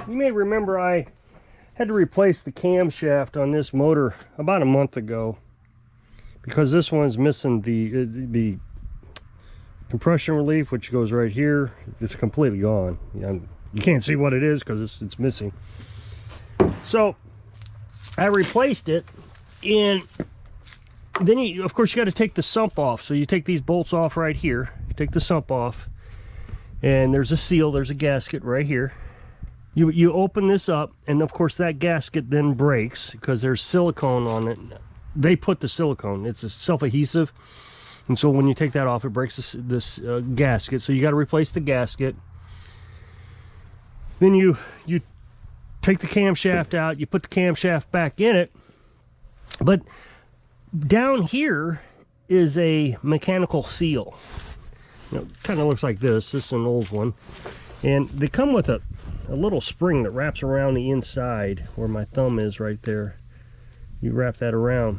You may remember I had to replace the camshaft on this motor about a month ago because this one's missing the compression relief, which goes right here. It's completely gone. You can't see what it is because it's missing. So I replaced it, and then of course you got to take the sump off. So you take these bolts off right here, you take the sump off, and there's a seal, there's a gasket right here. You open this up, and of course that gasket then breaks because there's silicone on it. They put the silicone, it's a self-adhesive, and so when you take that off, it breaks this gasket. So you got to replace the gasket. Then you take the camshaft out, you put the camshaft back in it, but down here is a mechanical seal. It kind of looks like this. This is an old one, and they come with a little spring that wraps around the inside where my thumb is right there. You wrap that around.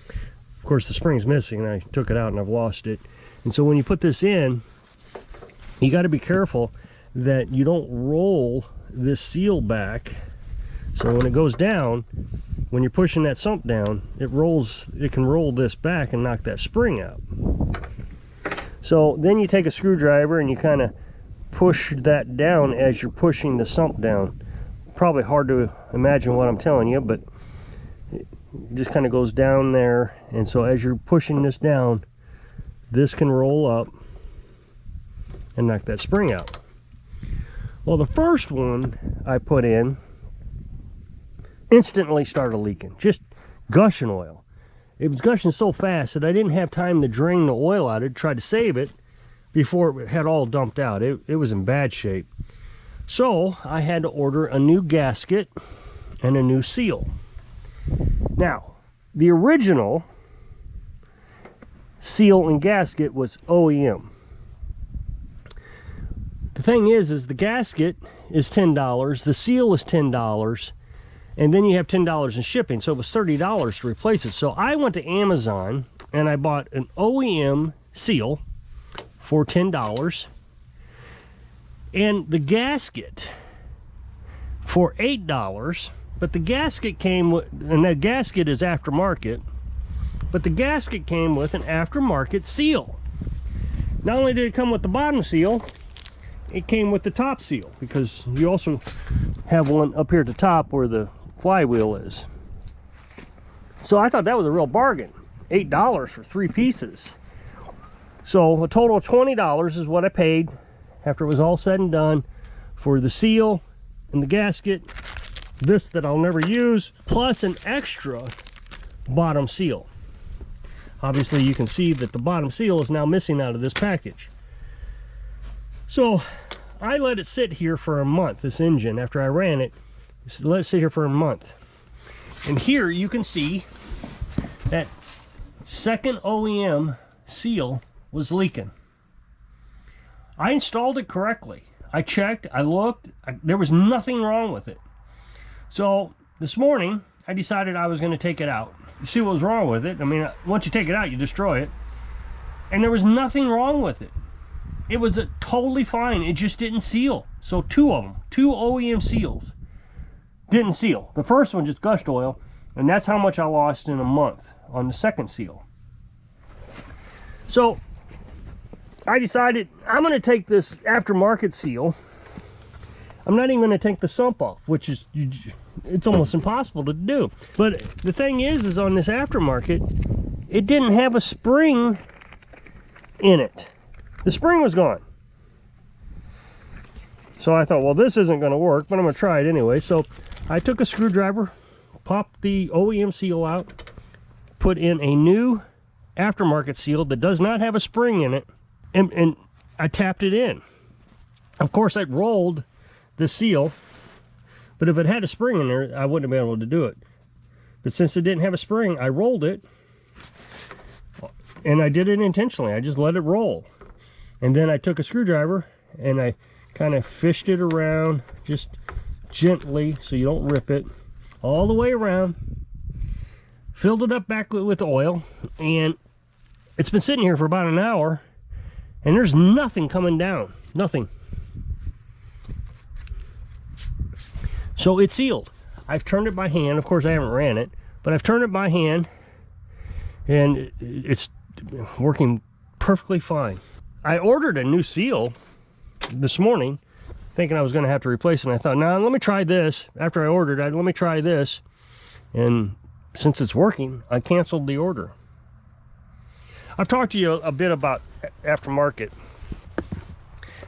Of course the spring's missing, and I took it out and I've lost it. And so when you put this in, you got to be careful that you don't roll this seal back. So when it goes down, when you're pushing that sump down, it can roll this back and knock that spring out. So then you take a screwdriver and you kind of push that down as you're pushing the sump down. Probably hard to imagine what I'm telling you, but it just kind of goes down there, and so as you're pushing this down, this can roll up and knock that spring out. Well, the first one I put in instantly started leaking, just gushing oil. It was gushing so fast that I didn't have time to drain the oil out. I tried to save it before it had all dumped out. It was in bad shape. So I had to order a new gasket and a new seal. Now, the original seal and gasket was OEM. The thing is the gasket is $10, the seal is $10, and then you have $10 in shipping, so it was $30 to replace it. So I went to Amazon and I bought an OEM seal for $10 and the gasket for $8, but the gasket came with, and that gasket is aftermarket, but the gasket came with an aftermarket seal. Not only did it come with the bottom seal, it came with the top seal, because you also have one up here at the top where the flywheel is. So I thought that was a real bargain. $8 for 3 pieces. So a total of $20 is what I paid after it was all said and done for the seal and the gasket, this that I'll never use, plus an extra bottom seal. Obviously you can see that the bottom seal is now missing out of this package. So I let it sit here for a month, this engine, after I ran it. Let it sit here for a month. And here you can see that second OEM seal was leaking. I installed it correctly. I checked, I looked, there was nothing wrong with it. So this morning I decided I was going to take it out, see what was wrong with it. I mean, once you take it out, you destroy it. And there was nothing wrong with it. It was totally fine. It just didn't seal. So 2 of them, 2 OEM seals, didn't seal. The first one just gushed oil, and that's how much I lost in a month on the second seal. So I decided I'm going to take this aftermarket seal. I'm not even going to take the sump off, which is, it's almost impossible to do. But the thing is on this aftermarket, it didn't have a spring in it. The spring was gone. So I thought, well, this isn't going to work, but I'm going to try it anyway. So I took a screwdriver, popped the OEM seal out, put in a new aftermarket seal that does not have a spring in it, and I tapped it in. Of course, I rolled the seal, but if it had a spring in there, I wouldn't have been able to do it. But since it didn't have a spring, I rolled it, and I did it intentionally. I just let it roll. And then I took a screwdriver and I kind of fished it around just gently so you don't rip it, all the way around, filled it up back with oil, and it's been sitting here for about an hour and there's nothing coming down. Nothing. So it's sealed. I've turned it by hand. Of course, I haven't ran it, but I've turned it by hand, and it's working perfectly fine. I ordered a new seal this morning, thinking I was going to have to replace it, and I thought, nah, let me try this. After I ordered it, let me try this. And since it's working, I canceled the order. I've talked to you a bit about aftermarket,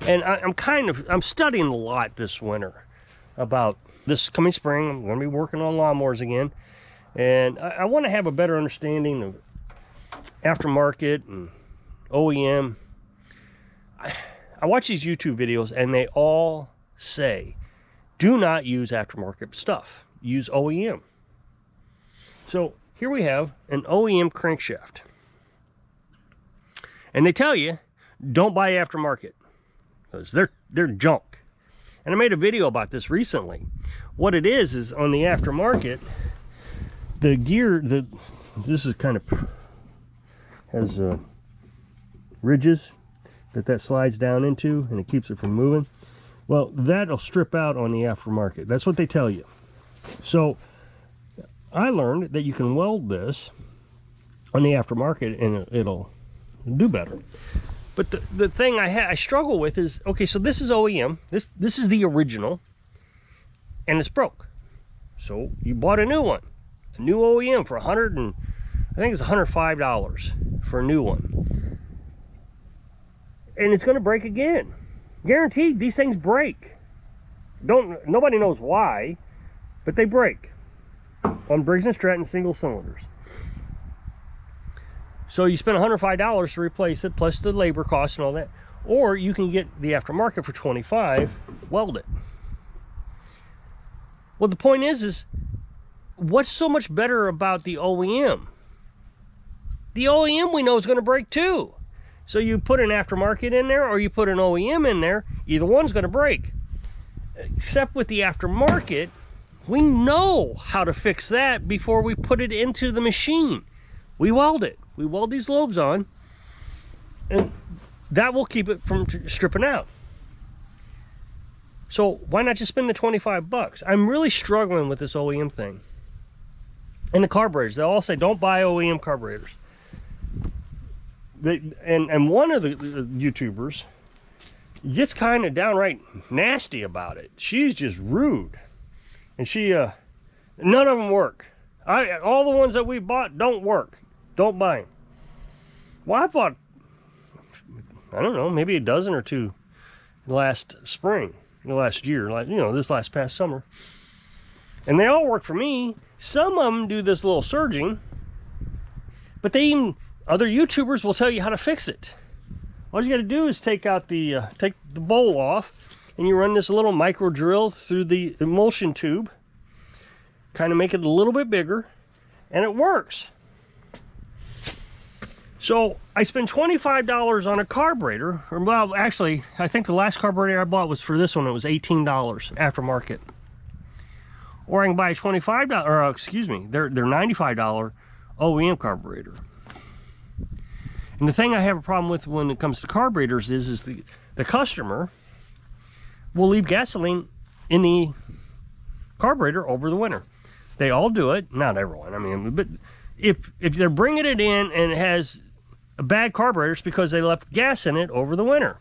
and I'm studying a lot this winter about this coming spring. I'm going to be working on lawnmowers again, and I want to have a better understanding of aftermarket and OEM. I watch these YouTube videos, and they all say, do not use aftermarket stuff. Use OEM. So here we have an OEM crankshaft. And they tell you, don't buy aftermarket, because they're junk. And I made a video about this recently. What it is on the aftermarket, the gear, this is kind of has ridges that slides down into, and it keeps it from moving. Well, that'll strip out on the aftermarket. That's what they tell you. So I learned that you can weld this on the aftermarket, and it'll do better. But the thing I struggle with is, okay, so this is OEM. This is the original, and it's broke. So you bought a new one, a new OEM for I think it's $105 for a new one. And it's going to break again. Guaranteed, these things break. Nobody knows why, but they break on Briggs & Stratton single cylinders. So you spend $105 to replace it, plus the labor costs and all that. Or you can get the aftermarket for $25, weld it. Well, the point is what's so much better about the OEM? The OEM we know is going to break too. So you put an aftermarket in there, or you put an OEM in there, either one's going to break. Except with the aftermarket, we know how to fix that before we put it into the machine. We weld it. We weld these lobes on, and that will keep it from stripping out. So why not just spend the 25 bucks? I'm really struggling with this OEM thing. And the carburetors, they all say don't buy OEM carburetors. And one of the YouTubers gets kind of downright nasty about it. She's just rude. And none of them work. All the ones that we bought don't work. Don't buy them. Well, I thought, I don't know, maybe a dozen or two last spring, last year, this last past summer. And they all work for me. Some of them do this little surging, but other YouTubers will tell you how to fix it. All you got to do is take the bowl off, and you run this little micro drill through the emulsion tube, kind of make it a little bit bigger, and it works. So I spent $25 on a carburetor. Well, actually, I think the last carburetor I bought was for this one. It was $18 aftermarket. Or I can buy a $25, or excuse me, they're $95 OEM carburetor. And the thing I have a problem with when it comes to carburetors is the customer will leave gasoline in the carburetor over the winter. They all do it, not everyone. I mean, but if they're bringing it in and it has a bad carburetor, it's because they left gas in it over the winter.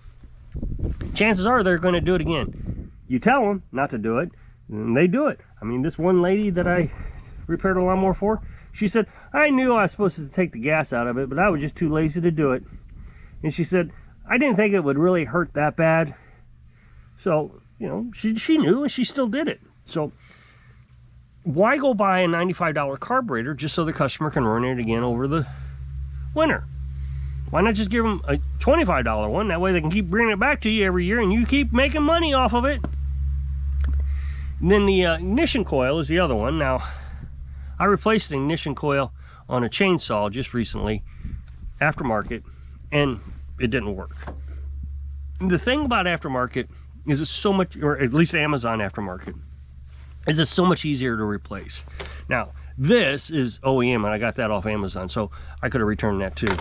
Chances are they're going to do it again. You tell them not to do it, and they do it. I mean, this one lady that I repaired a lawnmower for, she said, I knew I was supposed to take the gas out of it, but I was just too lazy to do it. And she said, I didn't think it would really hurt that bad. So, she knew, and she still did it. So why go buy a $95 carburetor just so the customer can run it again over the winter? Why not just give them a $25 one? That way they can keep bringing it back to you every year, and you keep making money off of it. And then the ignition coil is the other one. Now, I replaced the ignition coil on a chainsaw just recently, aftermarket, and it didn't work. And the thing about aftermarket is it's so much, or at least Amazon aftermarket, is it's so much easier to replace. Now, this is OEM, and I got that off Amazon, so I could have returned that too.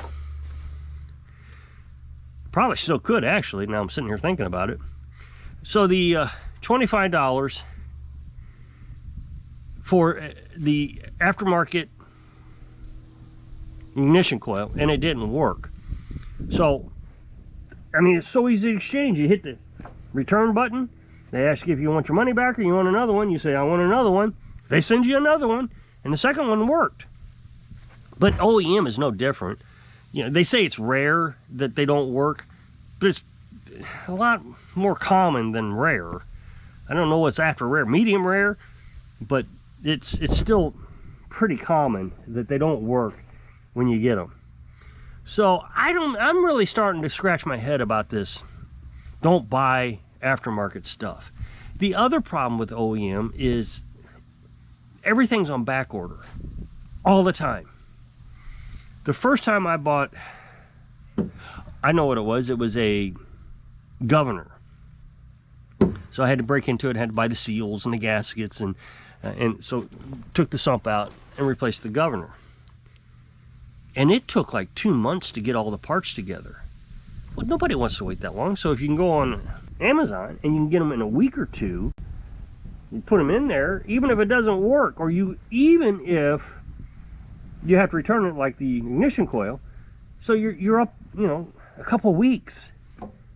Probably still could, actually, now I'm sitting here thinking about it. So the $25 for the aftermarket ignition coil, and it didn't work. So, I mean, it's so easy to exchange. You hit the return button, they ask you if you want your money back or you want another one. You say, I want another one. They send you another one, and the second one worked. But OEM is no different. You know, they say it's rare that they don't work, but it's a lot more common than rare. I don't know what's after rare, medium rare, but it's still pretty common that they don't work when you get them. So I'm really starting to scratch my head about this. Don't buy aftermarket stuff. The other problem with OEM is everything's on back order all the time. The first time I bought, I know what it was a Governor. So I had to break into it, had to buy the seals and the gaskets, and so took the sump out and replaced the Governor. And it took like 2 months to get all the parts together. Well, nobody wants to wait that long. So if you can go on Amazon and you can get them in a week or two, you put them in there, even if it doesn't work, or even if you have to return it like the ignition coil, so you're up, you know, a couple of weeks.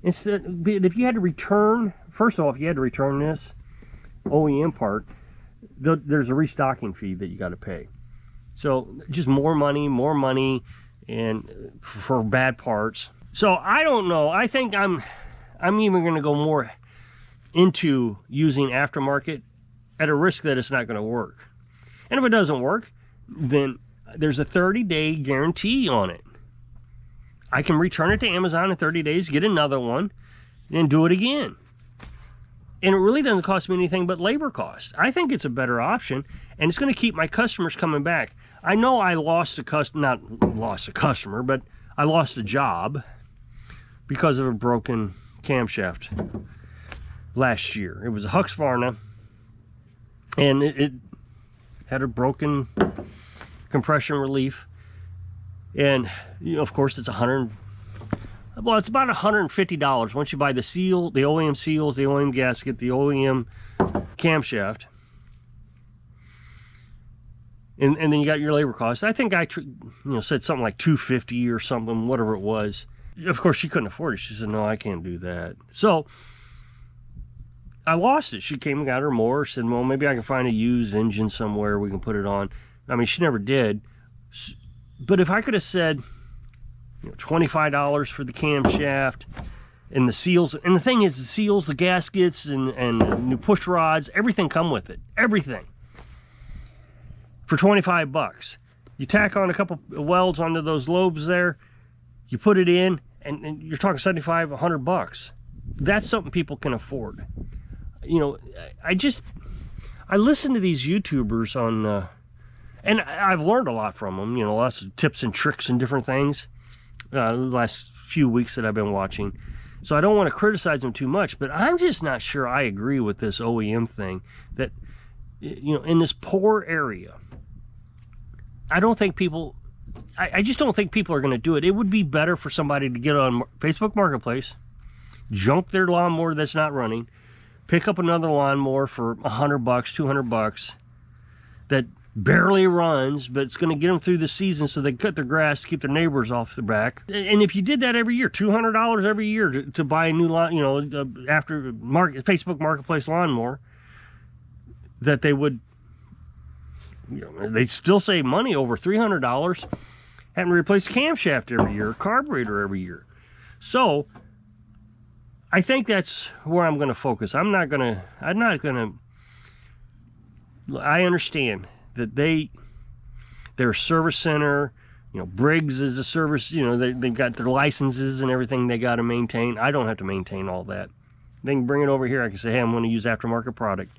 Instead, if you had to return, first off, if you had to return this OEM part, there's a restocking fee that you got to pay. So just more money, and for bad parts. So I don't know. I think I'm even going to go more into using aftermarket at a risk that it's not going to work. And if it doesn't work, then there's a 30-day guarantee on it. I can return it to Amazon in 30 days, get another one, and do it again. And it really doesn't cost me anything but labor cost. I think it's a better option, and it's going to keep my customers coming back. I know I lost a customer, not lost a customer, but I lost a job because of a broken camshaft last year. It was a Husqvarna, and it had a broken compression relief. And, you know, of course, it's about $150 once you buy the seal, the OEM seals, the OEM gasket, the OEM camshaft. And then you got your labor costs. I think I said something like $250 or something, whatever it was. Of course, she couldn't afford it. She said, no, I can't do that. So I lost it. She came and got her more, said, well, maybe I can find a used engine somewhere we can put it on. I mean, she never did. But if I could have said, you know, $25 for the camshaft and the seals, and the thing is, the seals, the gaskets, and new push rods, everything come with it. Everything. For 25 bucks. You tack on a couple of welds onto those lobes there, you put it in, and you're talking 75, 100 bucks. That's something people can afford. You know, I listen to these YouTubers on, and I've learned a lot from them, you know, lots of tips and tricks and different things the last few weeks that I've been watching. So I don't want to criticize them too much, but I'm just not sure I agree with this OEM thing that, you know, in this poor area, I just don't think people are going to do it. It would be better for somebody to get on Facebook Marketplace, junk their lawnmower that's not running, pick up another lawnmower for $100, $200 that barely runs, but it's going to get them through the season so they cut their grass to keep their neighbors off their back. And if you did that every year, $200 every year to buy a new lawn, you know, Facebook Marketplace lawnmower, that they would, you know, they'd still save money, over $300, having to replace a camshaft every year, a carburetor every year. So I think that's where I'm going to focus. I understand that their service center, you know, Briggs is a service, you know, they got their licenses and everything they got to maintain. I don't have to maintain all that. They can bring it over here. I can say, hey, I'm going to use aftermarket product.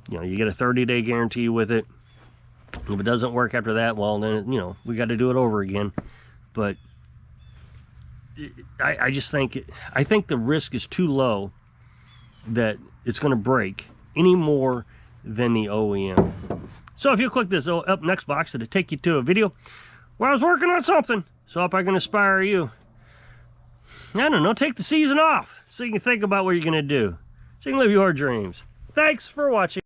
You know, you get a 30-day guarantee with it. If it doesn't work after that, well, then, you know, we got to do it over again. But I just think, I think the risk is too low that it's going to break any more than the OEM. So if you click this up next box, it'll take you to a video where I was working on something. So if I can inspire you, I don't know, take the season off so you can think about what you're going to do. So you can live your dreams. Thanks for watching.